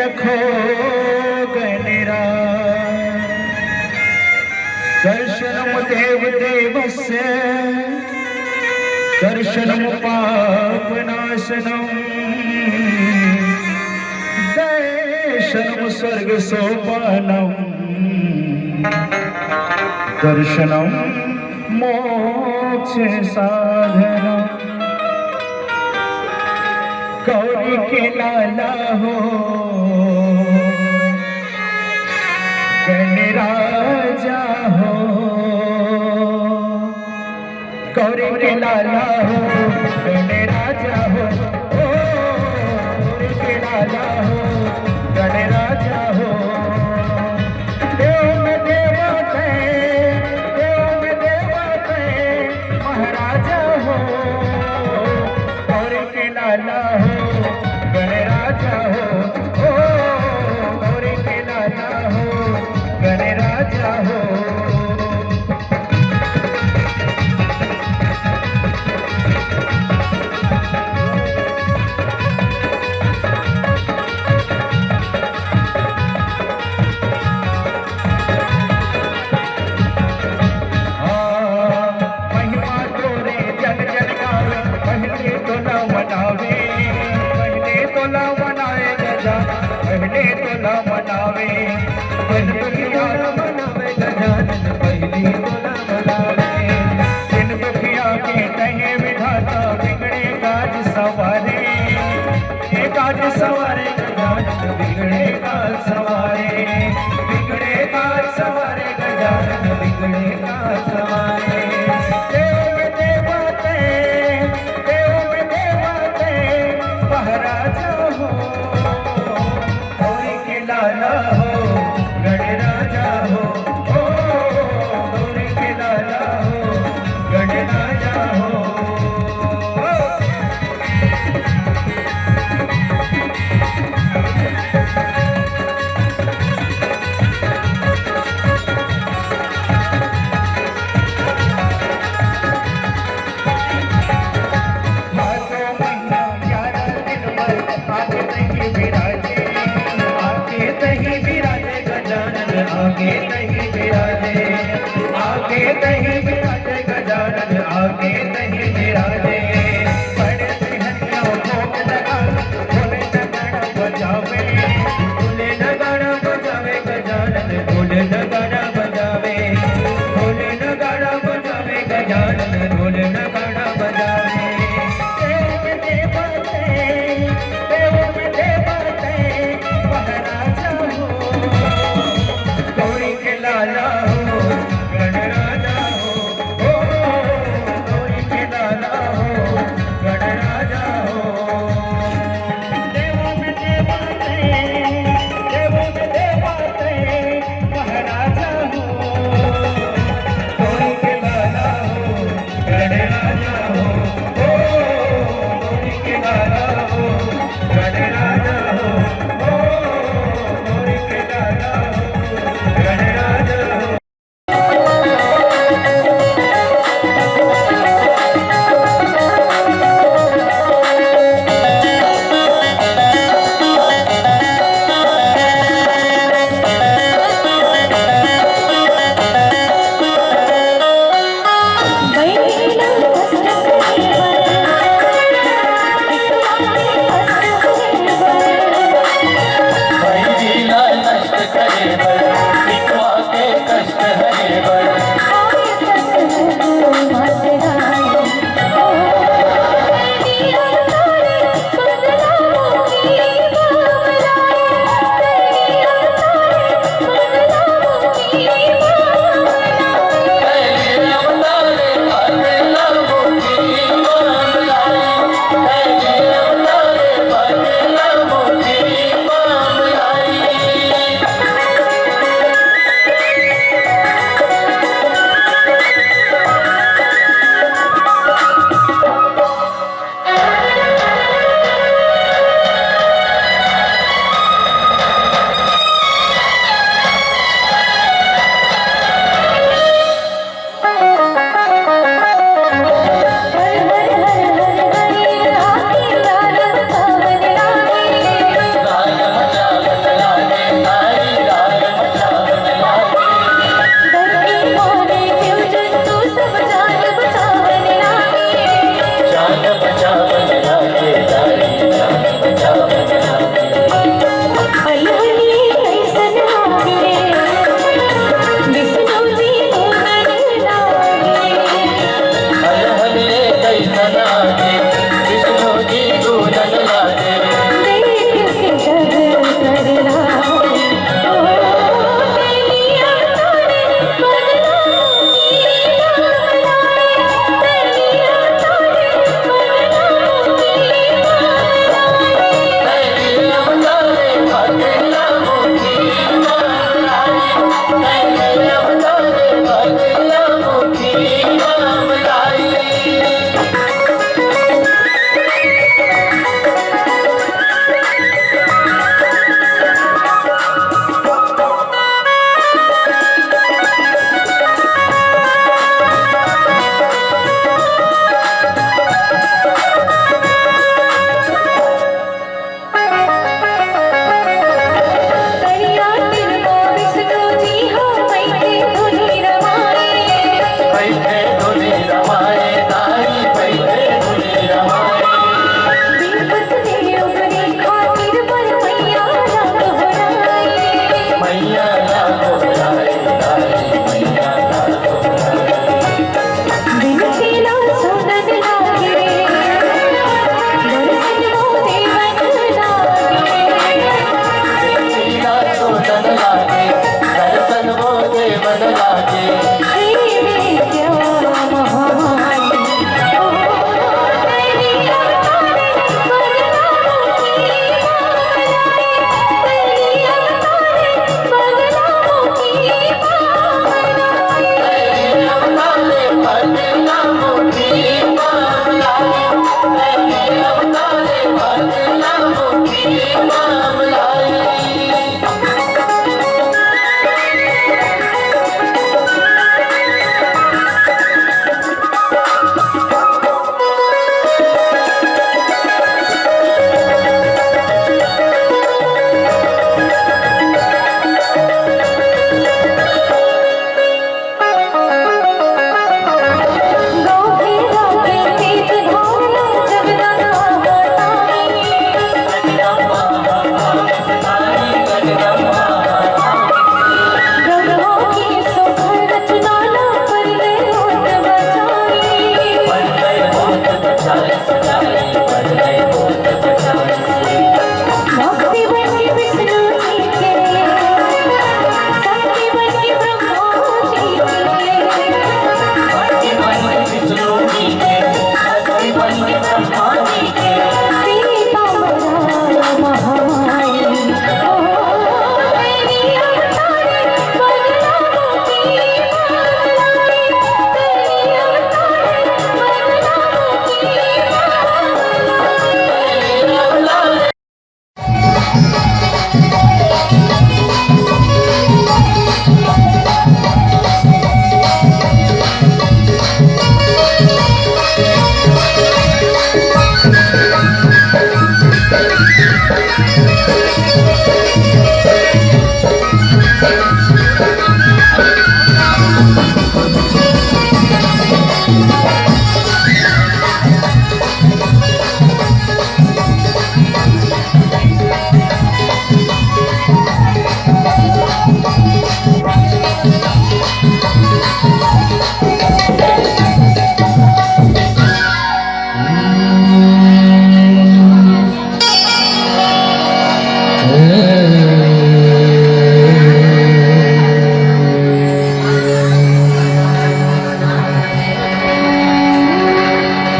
रखो गणरा दर्शनम देव देवस्य दर्शनम पापनाशनम दर्शनम स्वर्ग सोपानम दर्शनम मोक्ष साधनम। गौरी के लाला हो गणराजा हो, गौरी के लाला हो गणराजा हो, ओ गौरी के लाला हो गणराजा हो। देव में देवते महाराजा हो, गौरी के लाला हो गणराजा हो, ओ गौरी के लाला हो गणराजा हो। पहले तो न मनावे गजानन, पहली तो न मनावे। दिन दुखिया के तहे विधाता बिगड़े काज सवारे, ये काज सवारे गजानन बिगड़े काज सवारे, बिगड़े काज सवारे गजानन बिगड़े काज सवारे। देव में देवते महाराजा हो, लाला हो गणराजा हो, ओ गौरी के लाला हो गणराजा हो। आगे नहीं विराजे, आगे नहीं विराजे गजानन, आगे नहीं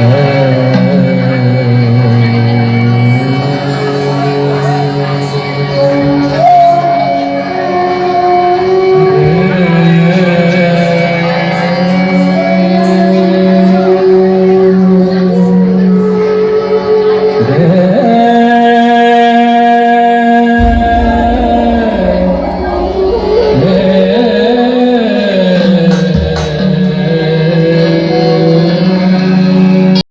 हो